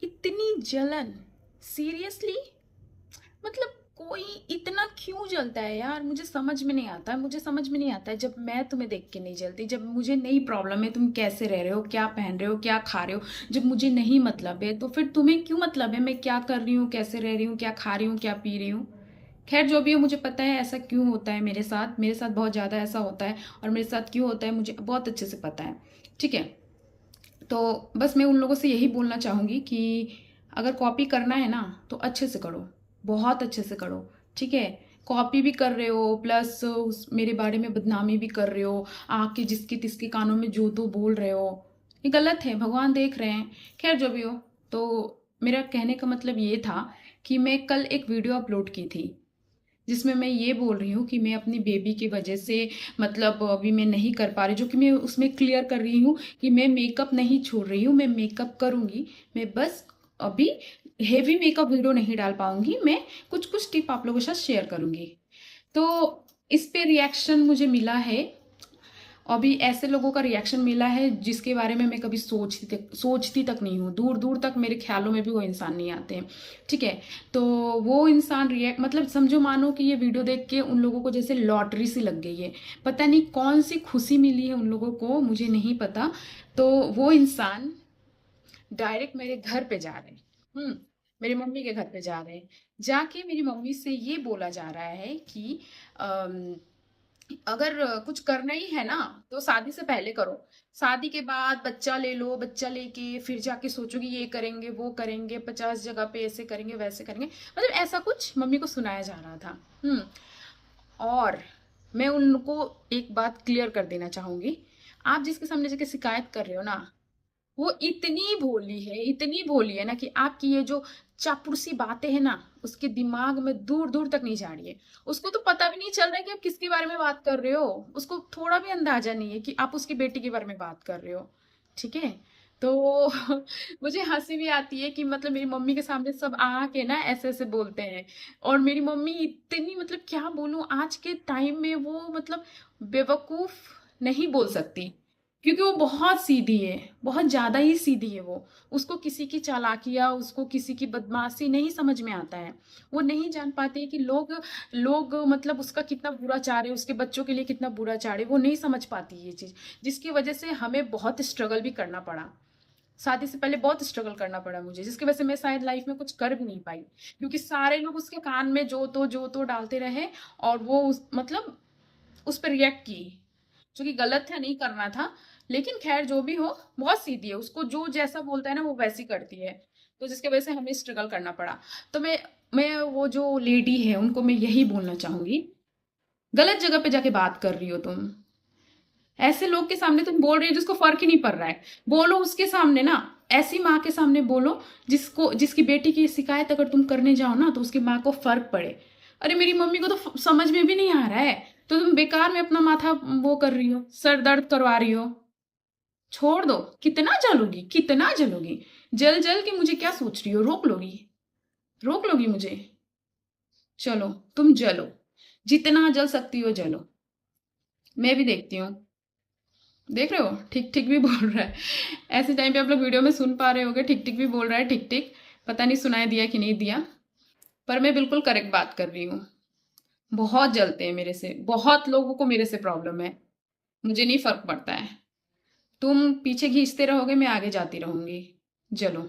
इतनी जलन, सीरियसली, मतलब कोई इतना क्यों जलता है यार? मुझे समझ में नहीं आता है, मुझे समझ में नहीं आता है। जब मैं तुम्हें देख के नहीं जलती, जब मुझे नहीं प्रॉब्लम है तुम कैसे रह रहे हो, क्या पहन रहे हो, क्या खा रहे हो, जब मुझे नहीं मतलब है, तो फिर तुम्हें क्यों मतलब है मैं क्या कर रही हूँ, कैसे रह रही हूँ, क्या खा रही हूँ, क्या पी रही हूँ। खैर जो भी हो, मुझे पता है ऐसा क्यों होता है मेरे साथ बहुत ज़्यादा ऐसा होता है। और मेरे साथ क्यों होता है मुझे बहुत अच्छे से पता है। ठीक है। तो बस मैं उन लोगों से यही बोलना चाहूँगी कि अगर कॉपी करना है ना तो अच्छे से करो, बहुत अच्छे से करो। ठीक है। कॉपी भी कर रहे हो प्लस उस मेरे बारे में बदनामी भी कर रहे हो, आके जिसकी तिसके कानों में जो तो बोल रहे हो, ये गलत है, भगवान देख रहे हैं। खैर जो भी हो, तो मेरा कहने का मतलब ये था कि मैं कल एक वीडियो अपलोड की थी जिसमें मैं ये बोल रही हूँ कि मैं अपनी बेबी की वजह से, मतलब अभी मैं नहीं कर पा रही, जो कि मैं उसमें क्लियर कर रही हूँ कि मैं मेकअप नहीं छोड़ रही हूँ, मैं मेकअप करूँगी। मैं बस अभी हेवी मेकअप वीडियो नहीं डाल पाऊंगी, मैं कुछ कुछ टिप आप लोगों के साथ शेयर करूँगी। तो इस पे रिएक्शन मुझे मिला है, अभी ऐसे लोगों का रिएक्शन मिला है जिसके बारे में मैं कभी सोचती तक नहीं हूँ, दूर दूर तक मेरे ख्यालों में भी वो इंसान नहीं आते हैं। ठीक है। तो वो इंसान रिएक्ट, मतलब समझो मानो कि ये वीडियो देख के उन लोगों को जैसे लॉटरी सी लग गई है, पता नहीं कौन सी खुशी मिली है उन लोगों को, मुझे नहीं पता। तो वो इंसान डायरेक्ट मेरे घर पे जा रहे हैं। मेरी मम्मी के घर पे जा रहे हैं, जाके मेरी मम्मी से ये बोला जा रहा है कि अगर कुछ करना ही है ना तो शादी से पहले करो, शादी के बाद बच्चा ले लो, बच्चा लेके फिर जाके सोचो कि ये करेंगे वो करेंगे, 50 जगह पे ऐसे करेंगे वैसे करेंगे, मतलब ऐसा कुछ मम्मी को सुनाया जा रहा था। और मैं उनको एक बात क्लियर कर देना चाहूंगी, आप जिसके सामने जाके शिकायत कर रहे हो ना, वो इतनी भोली है ना कि आपकी ये जो चापलूसी बातें हैं ना उसके दिमाग में दूर दूर तक नहीं जा रही है। उसको तो पता भी नहीं चल रहा है कि आप किसके बारे में बात कर रहे हो, उसको थोड़ा भी अंदाजा नहीं है कि आप उसकी बेटी के बारे में बात कर रहे हो। ठीक है। तो मुझे हंसी भी आती है कि मतलब मेरी मम्मी के सामने सब आके ना ऐसे ऐसे बोलते हैं। और मेरी मम्मी इतनी, मतलब क्या बोलूं, आज के टाइम में वो मतलब बेवकूफ नहीं बोल सकती, क्योंकि वो बहुत सीधी है, बहुत ज्यादा ही सीधी है वो। उसको किसी की चालाकियां, उसको किसी की बदमाशी नहीं समझ में आता है। वो नहीं जान पाती है कि लोग लोग मतलब उसका कितना बुरा चाह रहे हैं, उसके बच्चों के लिए कितना बुरा चाह रहे हैं, वो नहीं समझ पाती ये चीज। जिसकी वजह से हमें बहुत स्ट्रगल भी करना पड़ा, शादी से पहले बहुत स्ट्रगल करना पड़ा मुझे, जिसकी वजह से मैं शायद लाइफ में कुछ कर भी नहीं पाई, क्योंकि सारे लोग उसके कान में जो तो डालते रहे। और वो मतलब उस पर रिएक्ट की, जो कि गलत है, नहीं करना था। लेकिन खैर जो भी हो, बहुत सीधी है, उसको जो जैसा बोलता है ना वो वैसी करती है। तो जिसकी वजह से हमें स्ट्रगल करना पड़ा। तो मैं वो जो लेडी है उनको मैं यही बोलना चाहूंगी, गलत जगह पे जाके बात कर रही हो तुम। ऐसे लोग के सामने तुम बोल रही हो जिसको फर्क ही नहीं पड़ रहा है, बोलो उसके सामने ना, ऐसी माँ के सामने बोलो जिसको, जिसकी बेटी की शिकायत अगर तुम करने जाओ ना तो उसकी माँ को फर्क पड़े। अरे मेरी मम्मी को तो समझ में भी नहीं आ रहा है, तो तुम बेकार में अपना माथा वो कर रही हो, सर दर्द करवा रही हो। छोड़ दो, कितना जलोगी, कितना जलोगी, जल जल के मुझे क्या सोच रही हो, रोक लोगी, रोक लोगी मुझे। चलो, तुम जलो, जितना जल सकती हो जलो, मैं भी देखती हूँ। देख रहे हो, ठीक ठीक भी बोल रहा है। ऐसे टाइम पे आप लोग वीडियो में सुन पा रहे होगे, ठीक ठीक भी बोल रहा है, ठीक ठीक। पता नहीं सुनाई दिया कि नहीं दिया, पर मैं बिल्कुल करेक्ट बात कर रही हूँ। बहुत जलते हैं मेरे से, बहुत लोगों को मेरे से प्रॉब्लम है, मुझे नहीं फर्क पड़ता है। तुम पीछे खींचते रहोगे, मैं आगे जाती रहूंगी। चलो।